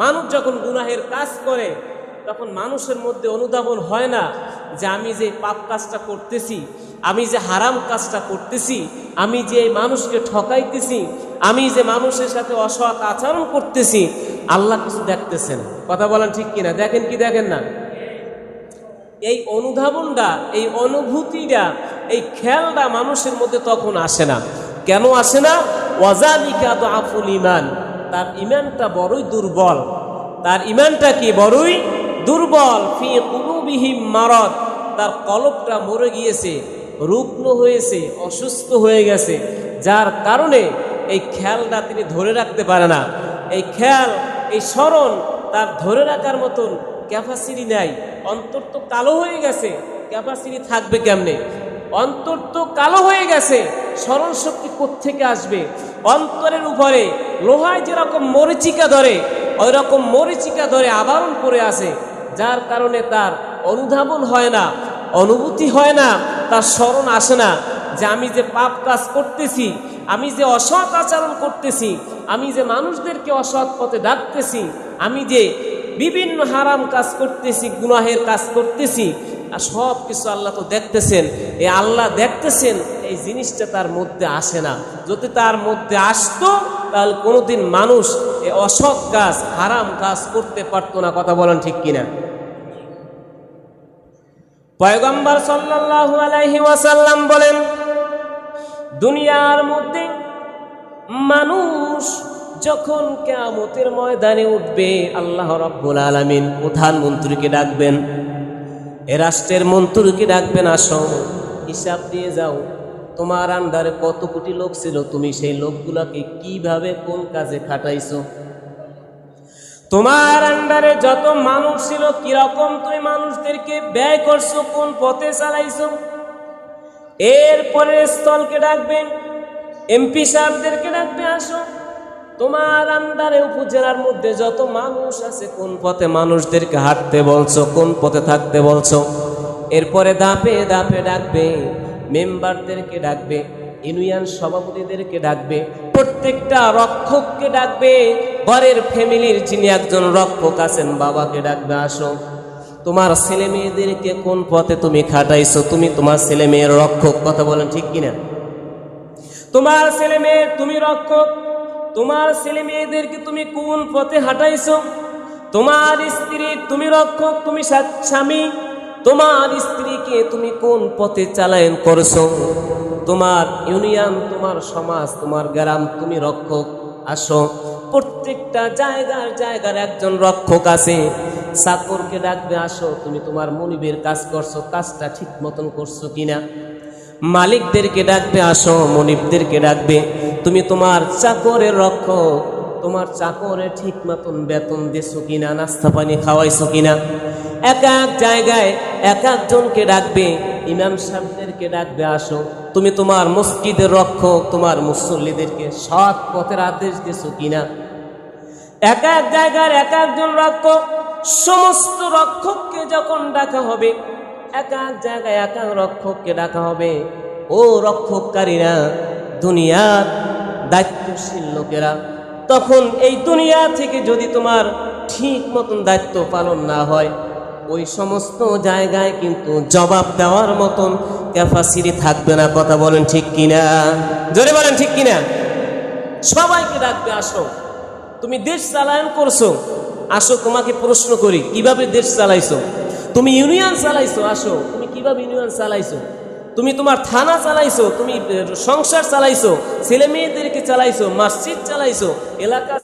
মানুষ যখন গুনাহের কাজ করে তখন মানুষের মধ্যে অনুধাবন হয় না যে আমি যে পাপ কাজটা করতেছি, আমি যে হারাম কাজটা করতেছি, আমি যে মানুষকে ঠকাইতেছি, আমি যে মানুষের সাথে অসৎ আচরণ করতেছি, আল্লাহ কিছু দেখতেছেন। কথা বলেন ঠিক কিনা? দেখেন কি দেখেন না? এই অনুধাবনটা, এই অনুভূতিটা, এই খেয়ালটা মানুষের মধ্যে তখন আসে না। কেন আসে না? ওয়াজালিকা দুআফুল ঈমান, তার ঈমানটা বড়ই দুর্বল। তার ঈমানটা কি? বড়ই দুর্বল। ফি কুলুবিহিম মারাদ, তার কলবটা মরে গিয়েছে, রুগ্ন হয়েছে, অসুস্থ হয়ে গেছে, যার কারণে এই খেয়ালটা তিনি ধরে রাখতে পারে না। এই খেয়াল, এই স্মরণ তার ধরে রাখার মতন ক্যাপাসিটি নাই। অন্তর তো কালো হয়ে গেছে, ক্যাপাসিটি থাকবে কেমনে? অন্তর তো কালো হয়ে গেছে, স্মরণ শক্তি কোত্থেকে আসবে? অন্তরের উপরে লোহায় যেরকম মরিচিকা ধরে, ওই রকম মরিচিকা ধরে আবরণ করে আছে, যার কারণে তার অনুধাবন হয় না, অনুভূতি হয় না, তার স্মরণ আসে না যে আমি যে পাপ কাজ করতেছি, আমি যে অসৎ আচরণ করতেছি, আমি যে মানুষদেরকে অসৎ পথে ডাকতেছি, আমি যে বিভিন্ন হারাম কাজ করতেছি, গুনাহের কাজ করতেছি, আর সব কিছু আল্লাহ তো দেখতেছেন। এই আল্লাহ দেখতেছেন, এই জিনিসটা তার মধ্যে আসে না। যদি তার মধ্যে আসতো তাহলে কোনোদিন মানুষ এই অসৎ কাজ, হারাম কাজ করতে পারতো না। কথা বলেন ঠিক কিনা? পয়গম্বর সাল্লাল্লাহু আলাইহি ওয়াসাল্লাম বলেন, দুনিয়ার মধ্যে মানুষ যখন কিয়ামতের ময়দানে উঠবে, আল্লাহ রাব্বুল আলামিন প্রধানমন্ত্রীকে ডাকবেন, এ রাষ্ট্রের মন্ত্রীকে ডাকবেন, আসো হিসাব দিয়ে যাও, তোমার আন্ডারে কত কোটি লোক ছিল, তুমি সেই লোকগুলোকে কিভাবে কোন কাজে খাটাইছো? তোমার আন্ডারে যত মানুষ ছিল কিরকম তুমি মানুষদেরকে ব্যয় করছো, কোন পথে চালাইছো? এরপরে স্থলকে ডাকবে, এমপি সাহেবদেরকে ডাকবে, আসো তোমার আন্ডারে উপজেলার মধ্যে যত মানুষ আছে কোন পথে মানুষদেরকে হাঁটতে বলছো, কোন পথে থাকতে বলছো? এরপরে ধাপে ধাপে ডাকবে, মেম্বারদেরকে ডাকবে, ইউনিয়ন সভাপতিদেরকে ডাকবে, প্রত্যেকটা রক্ষককে ডাকবে, ঘরের ফ্যামিলির যিনি একজন রক্ষক আছেন বাবাকে ডাকবে, আসো তোমার ছেলে মেয়েদেরকে কোন পথে তুমি খাটাইছো, তুমি তোমার ছেলে মেয়ের রক্ষক। কথা বলেন ঠিক কিনা? তোমার ছেলে মেয়ে তুমি রক্ষক, তোমার ছেলে মেয়েদেরকে তুমি কোন পথে হাঁটাইছো? তোমার স্ত্রী তুমি রক্ষক, তুমি স্বামী, তোমার স্ত্রীকে তুমি কোন পথে চালায়ন করছো? তোমার ইউনিয়ন, তোমার সমাজ, তোমার গ্রাম, তুমি রক্ষক, আসো প্রত্যেকটা জায়গার জায়গার একজন রক্ষক আছে, চাকরকে ডাকবে, আসো তুমি তোমার মনিবের কাজ করছো, কাজটা ঠিক মতন করছো কিনা? মালিকদেরকে ডাকবে, আসো মনিবদেরকে ডাকবে, তুমি তোমার চাকরের রক্ষক, তোমার চাকরে ঠিক মতন বেতন দিছো কিনা, নাস্তা পানি খাওয়াইছো কিনা? এক এক জায়গায় এক একজনকে ডাকবে, ইমাম সাহেবদেরকে ডাকবে, আসো তুমি তোমার মসজিদের রক্ষক, তোমার মুসল্লিদেরকে সৎ পথের আদেশ দিছো কিনা? এক এক জায়গার এক একজন রক্ষক, সমস্ত রক্ষককে যখন ডাকা হবে, এক এক জায়গায় এক এক রক্ষককে ডাকা হবে, ও রক্ষককারীরা, দুনিয়ার দায়িত্বশীল লোকেরা, তখন এই দুনিয়া থেকে যদি তোমার ঠিক মতন দায়িত্ব পালন না হয়, ওই সমস্ত জায়গায় কিন্তু জবাব দেওয়ার মতন ক্যাপাসিটি থাকবে না। কথা বলেন ঠিক কিনা? জোরে বলেন ঠিক কিনা? সবাইকে ডাকবে, আসো তুমি দেশ চালায়ন করছো, আসো তোমাকে প্রশ্ন করি কিভাবে দেশ চালাইছো? তুমি ইউনিয়ন চালাইছো, আসো তুমি কিভাবে ইউনিয়ন চালাইছো? তুমি তোমার থানা চালাইছো, তুমি সংসার চালাইছো, ছেলে মেয়েদেরকে চালাইছো, মসজিদ চালাইছো, এলাকা